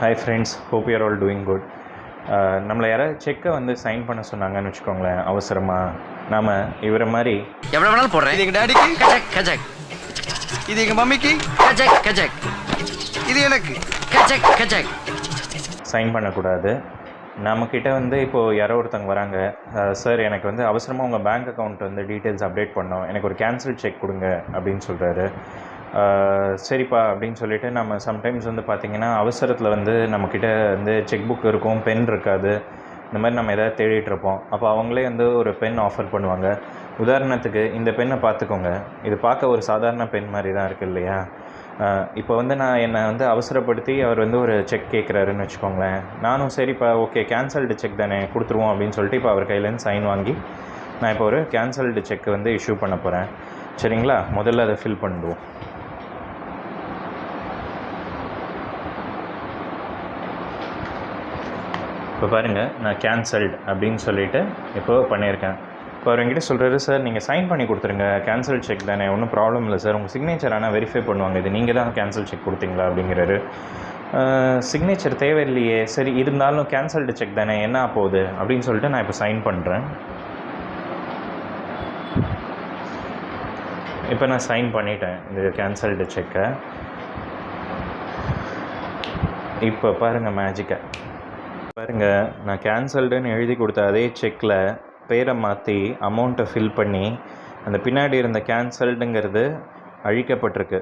Hi friends, hope you are all doing good. நம்மளை யாராவது செக்கை வந்து சைன் பண்ண சொன்னாங்கன்னு வச்சுக்கோங்களேன், அவசரமாக நாம் இவரை மாதிரி எவ்வளோ வேணாலும் போடுறேன். இது எங்கள் டாடிக்கு கஜக் கஜக், இது எங்கள் மம்மிக்கு கஜக் கஜக், இது எனக்கு கஜக் கஜக் சைன் பண்ணக்கூடாது. நம்மக்கிட்ட வந்து இப்போது யாரோ ஒருத்தவங்க வராங்க, சார் எனக்கு வந்து அவசரமாக உங்கள் பேங்க் அக்கௌண்ட் வந்து டீட்டெயில்ஸ் அப்டேட் பண்ணோம், எனக்கு ஒரு கேன்சல் செக் கொடுங்க அப்படின்னு சொல்கிறாரு. சரிப்பா அப்படின்னு சொல்லிவிட்டு நம்ம சம்டைம்ஸ் வந்து பார்த்திங்கன்னா அவசரத்தில் வந்து நம்மக்கிட்ட வந்து செக் புக் இருக்கும், பென் இருக்காது, இந்த மாதிரி நம்ம எதாவது தேடிட்டுருப்போம். அப்போ அவங்களே வந்து ஒரு பென் ஆஃபர் பண்ணுவாங்க. உதாரணத்துக்கு இந்த பென்னை பார்த்துக்கோங்க, இது பார்க்க ஒரு சாதாரண பென் மாதிரி தான் இருக்குது இல்லையா. இப்போ வந்து என்னை வந்து அவசரப்படுத்தி அவர் வந்து ஒரு செக் கேட்குறாருன்னு வச்சுக்கோங்களேன். நானும் சரிப்பா ஓகே கேன்சல்டு செக் தானே கொடுத்துருவோம் அப்படின்னு சொல்லிட்டு இப்போ அவர் கையிலேருந்து சைன் வாங்கி நான் இப்போ ஒரு கேன்சல்டு செக் வந்து இஷ்யூ பண்ண போகிறேன். சரிங்களா, முதல்ல அதை ஃபில் பண்ணிடுவோம். இப்போ பாருங்கள், நான் கேன்சல்டு அப்படின்னு சொல்லிவிட்டு இப்போ பண்ணியிருக்கேன். இப்போ அவர் என்கிட்ட சொல்கிறாரு, சார் நீங்கள் சைன் பண்ணி கொடுத்துருங்க, கேன்சல் செக் தானே, ஒன்றும் ப்ராப்ளம் இல்லை சார், உங்கள் சிக்னேச்சர் ஆனால் வெரிஃபை பண்ணுவாங்க, இது நீங்கள் தான் கேன்சல் செக் கொடுத்தீங்களா அப்படிங்கிறாரு. சிக்னேச்சர் தேவையில்லையே, சரி இருந்தாலும் கேன்சல்டு செக் தானே என்ன போகுது அப்படின்னு சொல்லிட்டு நான் இப்போ சைன் பண்ணுறேன். இப்போ நான் சைன் பண்ணிட்டேன் இந்த கேன்சல்டு செக்கை. இப்போ பாருங்கள் மேஜிக்கை பாருங்கள், நான் கேன்சல்டுன்னு எழுதி கொடுத்த அதே செக்கில் பேரை மாற்றி அமௌண்ட்டை ஃபில் பண்ணி அந்த பின்னாடி இருந்த கேன்சல்டுங்கிறது அழிக்கப்பட்டிருக்கு.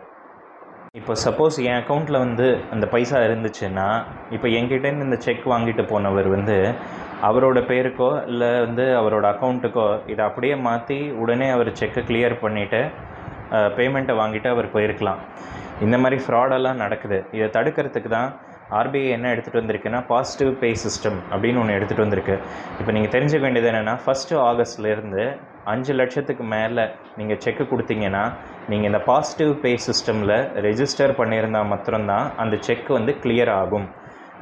இப்போ சப்போஸ் என் அக்கௌண்ட்டில் வந்து அந்த பைசா இருந்துச்சுன்னா, இப்போ என்கிட்டேருந்து இந்த செக் வாங்கிட்டு போனவர் வந்து அவரோட பேருக்கோ இல்லை வந்து அவரோட அக்கௌண்ட்டுக்கோ இதை அப்படியே மாற்றி உடனே அவர் செக்கை கிளியர் பண்ணிவிட்டு பேமெண்ட்டை வாங்கிட்டு அவர் போயிருக்கலாம். இந்த மாதிரி ஃப்ராடெல்லாம் நடக்குது. இதை தடுக்கிறதுக்கு தான் ஆர்பிஐ என்ன எடுத்துகிட்டு வந்திருக்குன்னா பாசிட்டிவ் பே சிஸ்டம் அப்படின்னு ஒன்று எடுத்துகிட்டு வந்திருக்கு. இப்போ நீங்கள் தெரிஞ்சுக்க வேண்டியது என்னென்னா, 1 ஆகஸ்ட்லேருந்து 5 லட்சத்துக்கு மேலே நீங்கள் செக்கு கொடுத்தீங்கன்னா நீங்கள் இந்த பாசிட்டிவ் பே சிஸ்டமில் ரெஜிஸ்டர் பண்ணியிருந்தால் மாத்திரம்தான் அந்த செக் வந்து கிளியர் ஆகும்.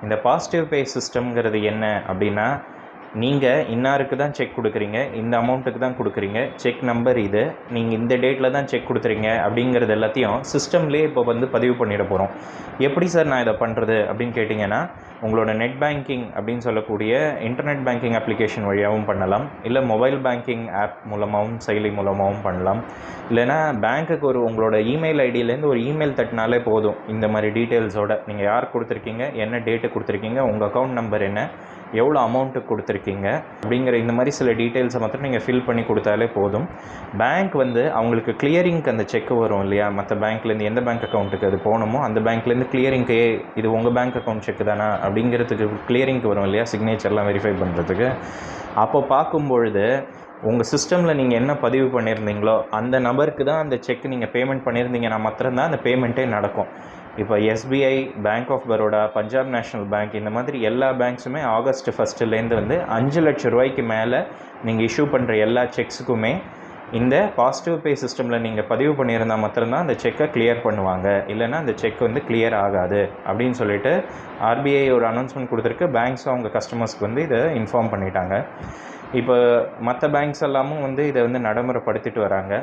இந்த பாசிட்டிவ் பே சிஸ்டம்ங்கிறது என்ன அப்படின்னா, நீங்கள் இன்னாருக்கு தான் செக் கொடுக்குறீங்க, இந்த அமௌண்ட்டுக்கு தான் கொடுக்குறீங்க, செக் நம்பர் இது, நீங்கள் இந்த டேட்டில் தான் செக் கொடுத்துறீங்க அப்படிங்கிறது எல்லாத்தையும் சிஸ்டம்லேயே இப்போ வந்து பதிவு பண்ணிட போகிறோம். எப்படி சார் நான் இதை பண்ணுறது அப்படின்னு கேட்டிங்கன்னா, உங்களோட நெட் பேங்கிங் அப்படின்னு சொல்லக்கூடிய இன்டர்நெட் பேங்கிங் அப்ளிகேஷன் வழியாகவும் பண்ணலாம், இல்லை மொபைல் பேங்கிங் ஆப் மூலமாகவும் செயலி மூலமாகவும் பண்ணலாம். இல்லைனா பேங்க்குக்கு உங்களோட இமெயில் ஐடியிலேருந்து ஒரு இமெயில் தட்டினாலே போதும். இந்த மாதிரி டீட்டெயில்ஸோடு நீங்கள் யார் கொடுத்துருக்கீங்க, என்ன டேட்டு கொடுத்துருக்கீங்க, உங்கள் அக்கௌண்ட் நம்பர் என்ன, எவ்வளோ அமௌண்ட்டு கொடுத்துருக்கீங்க அப்படிங்கிற இந்த மாதிரி சில டீட்டெயில்ஸை மாத்திரம் நீங்கள் ஃபில் பண்ணி கொடுத்தாலே போதும். பேங்க் வந்து அவங்களுக்கு கிளியரிங்க்கு அந்த செக் வரும் இல்லையா, மற்ற பேங்க்லேருந்து எந்த பேங்க் அக்கௌண்ட்டுக்கு அது போகணுமோ அந்த பேங்க்லேருந்து கிளியரிங்க்கு இது உங்கள் பேங்க் அக்கௌண்ட் செக் தானா அப்படிங்கிறதுக்கு கிளியரிங்க்கு வரும் இல்லையா, சிக்னேச்சர்லாம் வெரிஃபை பண்ணுறதுக்கு. அப்போ பார்க்கும்பொழுது உங்கள் சிஸ்டமில் நீங்கள் என்ன பதிவு பண்ணியிருந்தீங்களோ அந்த நபருக்கு தான் அந்த செக் நீங்கள் பேமெண்ட் பண்ணியிருந்தீங்கன்னா மாத்திரம்தான் அந்த பேமெண்ட்டே நடக்கும். இப்போ SBI, Bank of Baroda, Punjab National Bank, இந்த மாதிரி எல்லா பேங்க்ஸுமே ஆகஸ்ட் 1 வந்து 5 லட்சம் ரூபாய்க்கு மேலே நீங்கள் இஷ்யூ பண்ணுற எல்லா செக்ஸுக்குமே இந்த பாசிட்டிவ் பே சிஸ்டமில் நீங்கள் பதிவு பண்ணியிருந்தால் மாத்திரம்தான் அந்த செக்கை கிளியர் பண்ணுவாங்க, இல்லைனா அந்த செக் வந்து கிளியர் ஆகாது அப்படின்னு சொல்லிட்டு ஆர்பிஐ ஒரு அனௌன்ஸ்மெண்ட் கொடுத்துருக்கு. பேங்க்ஸும் அவங்க கஸ்டமர்ஸ்க்கு வந்து இதை இன்ஃபார்ம் பண்ணிட்டாங்க. இப்போ மற்ற பேங்க்ஸ் எல்லாமும் வந்து இதை வந்து நடைமுறைப்படுத்திட்டு வராங்க.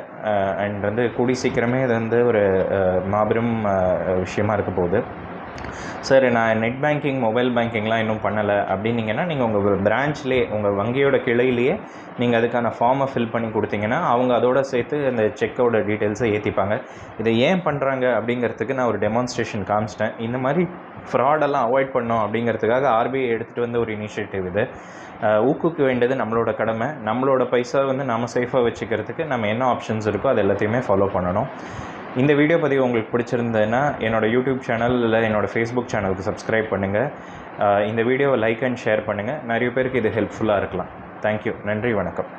அண்ட் வந்து கூடி சீக்கிரமே இது வந்து ஒரு மாபெரும் விஷயமாக இருக்க போகுது. சார் நான் நெட் பேங்கிங், மொபைல் பேங்கிங்லாம் இன்னும் பண்ணலை அப்படின்னீங்கன்னா, நீங்கள் உங்கள் பிரான்ச்லேயே உங்கள் வங்கியோட கிளையிலேயே நீங்கள் அதுக்கான ஃபார்மை ஃபில் பண்ணி கொடுத்தீங்கன்னா அவங்க அதோடு சேர்த்து அந்த செக்கோட டீட்டெயில்ஸை ஏற்றிப்பாங்க. இதை ஏன் பண்ணுறாங்க அப்படிங்கிறதுக்கு நான் ஒரு டெமான்ஸ்ட்ரேஷன் காமிச்சிட்டேன். இந்த மாதிரி ஃப்ராடெல்லாம் அவாய்ட் பண்ணோம் அப்படிங்கிறதுக்காக ஆர்பிஐ எடுத்துகிட்டு வந்த ஒரு இனிஷியேட்டிவ் இது. ஊக்குவிக்க வேண்டியது நம்மளோட கடமை. நம்மளோட பைசா வந்து நம்ம சேஃபாக வச்சுக்கிறதுக்கு நம்ம என்ன ஆப்ஷன்ஸ் இருக்கோ அது எல்லாத்தையுமே ஃபாலோ பண்ணணும். இந்த வீடியோ பதிவு உங்களுக்கு பிடிச்சிருந்ததுன்னா என்னோடய யூடியூப் சேனல் இல்லை என்னோடய ஃபேஸ்புக் சேனலுக்கு சப்ஸ்கிரைப் பண்ணுங்கள். இந்த வீடியோவை லைக் அண்ட் ஷேர் பண்ணுங்கள். நிறைய பேருக்கு இது ஹெல்ப்ஃபுல்லாக இருக்கலாம். தேங்க்யூ. நன்றி, வணக்கம்.